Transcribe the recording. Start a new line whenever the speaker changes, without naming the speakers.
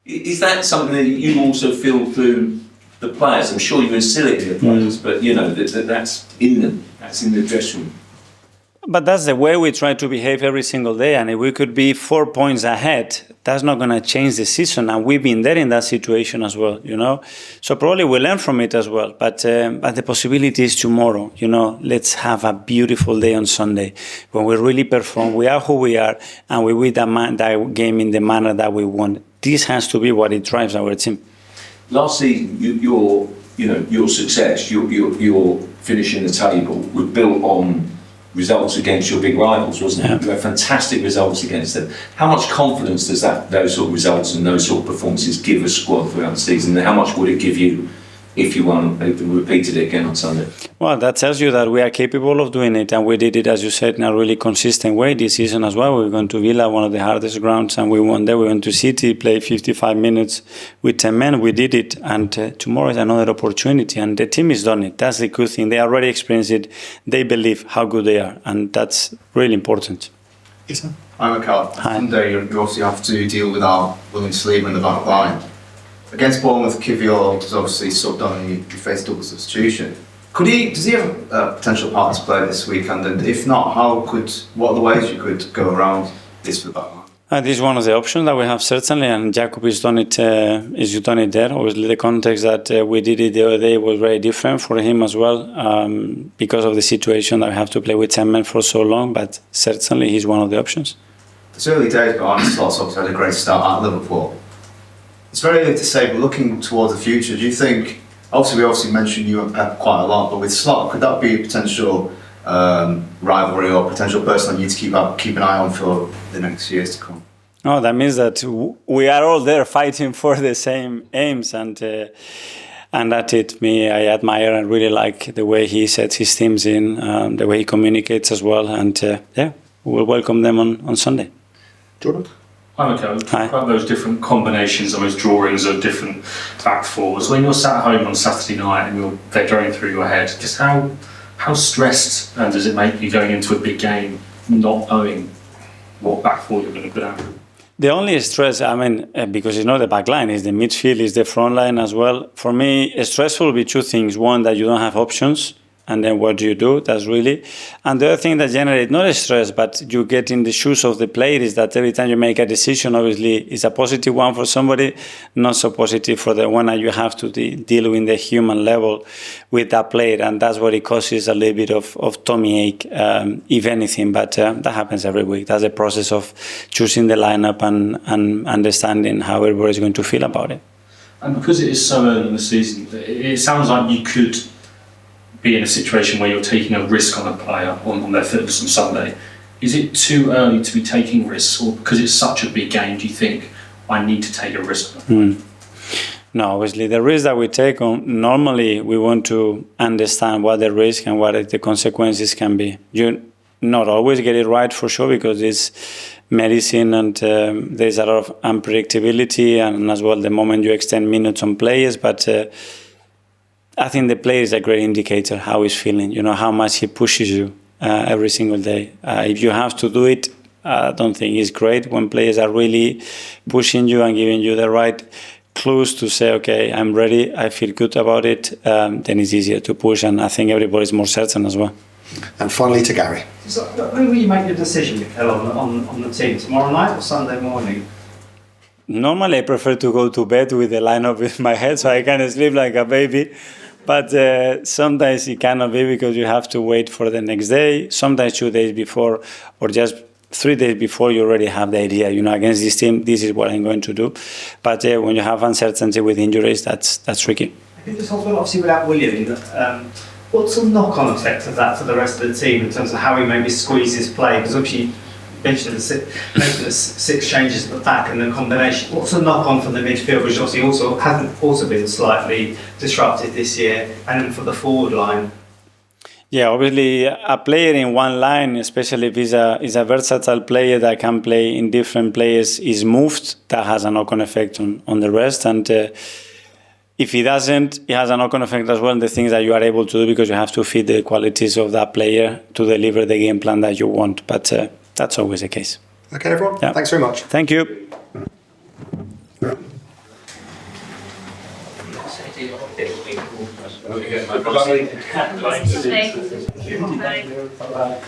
Is that something that you also feel through the players? I'm sure you instill it in the players, but that's in them. That's in the dressing room.
But that's the way we try to behave every single day. And if we could be 4 points ahead, that's not going to change the season. And we've been there in that situation as well, So probably we'll learn from it as well. But the possibility is tomorrow, let's have a beautiful day on Sunday when we really perform. We are who we are, and we win that game in the manner that we want. This has to be what it drives our team.
Last season, your success, your finishing the table was built on results against your big rivals, wasn't it? Yeah. You had fantastic results against them. How much confidence does those sort of results and those sort of performances give a squad throughout the season? And how much would it give you if you repeated it again on Sunday?
Well, that tells you that we are capable of doing it, and we did it, as you said, in a really consistent way this season as well. We went to Villa, one of the hardest grounds, and we won there. We went to City, played 55 minutes with 10 men. We did it, and tomorrow is another opportunity, and the team has done it. That's the good thing. They already experienced it. They believe how good they are, and that's really important.
Yes, I'm Mikel. Sunday, you obviously have to deal with our William Saliba in the back line. Against Bournemouth, Kiwior was obviously subbed on and you faced double substitution. Does he have a potential partner to play this weekend? And if not, what are the ways you could go around this for the back line?
This is one of the options that we have, certainly, and Jacob has done it there. Obviously, the context that we did it the other day was very different for him as well, because of the situation that we have to play with 10 men for so long, but certainly he's one of the options.
It's early days, but Arne Slot obviously had a great start at Liverpool. It's very early to say, but looking towards the future, do you think, we mentioned you and Pep quite a lot, but with Slot, could that be a potential rivalry or potential person that you need to keep an eye on for the next years to come?
No, that means that we are all there fighting for the same aims, and that's it. I admire and really like the way he sets his teams in, the way he communicates as well, and we'll welcome them on Sunday.
Jordan?
Hi, Mikel. Talk about those different combinations, those drawings of different back fours. When you're sat home on Saturday night and they're going through your head, just how stressed does it make you going into a big game, not knowing what back four you're going to put out?
The only stress, because it's not the back line, it's the midfield, it's the front line as well. For me, stressful will be two things. One, that you don't have options. And then what do you do? That's really. And the other thing that generates not a stress, but you get in the shoes of the player, is that every time you make a decision, obviously, it's a positive one for somebody, not so positive for the one that you have to deal with the human level with that player. And that's what it causes a little bit of tummy ache, if anything. But that happens every week. That's the process of choosing the lineup and understanding how everybody's going to feel about it.
And because it is so early in the season, it sounds like you could be in a situation where you're taking a risk on a player on their fitness on Sunday. Is it too early to be taking risks, or because it's such a big game, do you think I need to take a risk?
No, obviously the risk that we take on, normally we want to understand what the risk and what the consequences can be. You not always get it right for sure, because it's medicine and there's a lot of unpredictability, and as well the moment you extend minutes on players, but I think the player is a great indicator how he's feeling, how much he pushes you every single day. If you have to do it, I don't think it's great when players are really pushing you and giving you the right clues to say, okay, I'm ready, I feel good about it, then it's easier to push, and I think everybody's more certain as well.
And finally to Gary.
So, when will you make your decision, Mikel, on the team? Tomorrow night or Sunday morning?
Normally I prefer to go to bed with the lineup in my head so I can sleep like a baby. But sometimes it cannot be, because you have to wait for the next day. Sometimes 2 days before, or just 3 days before, you already have the idea. Against this team, this is what I'm going to do. But when you have uncertainty with injuries, that's tricky.
I think just obviously without William, what's the knock-on effect of that for the rest of the team in terms of how he maybe squeezes play? Because obviously you mentioned the 6 changes at the back and the combination. What's the knock-on from the midfield, which obviously hasn't been slightly disrupted this year, and then for the forward line?
Yeah, obviously a player in one line, especially if he's a versatile player that can play in different players, is moved. That has a knock-on effect on the rest, and if he doesn't, it has a knock-on effect as well on the things that you are able to do, because you have to fit the qualities of that player to deliver the game plan that you want. But that's always the case.
Okay, everyone. Yeah. Thanks very much.
Thank you.
Bye.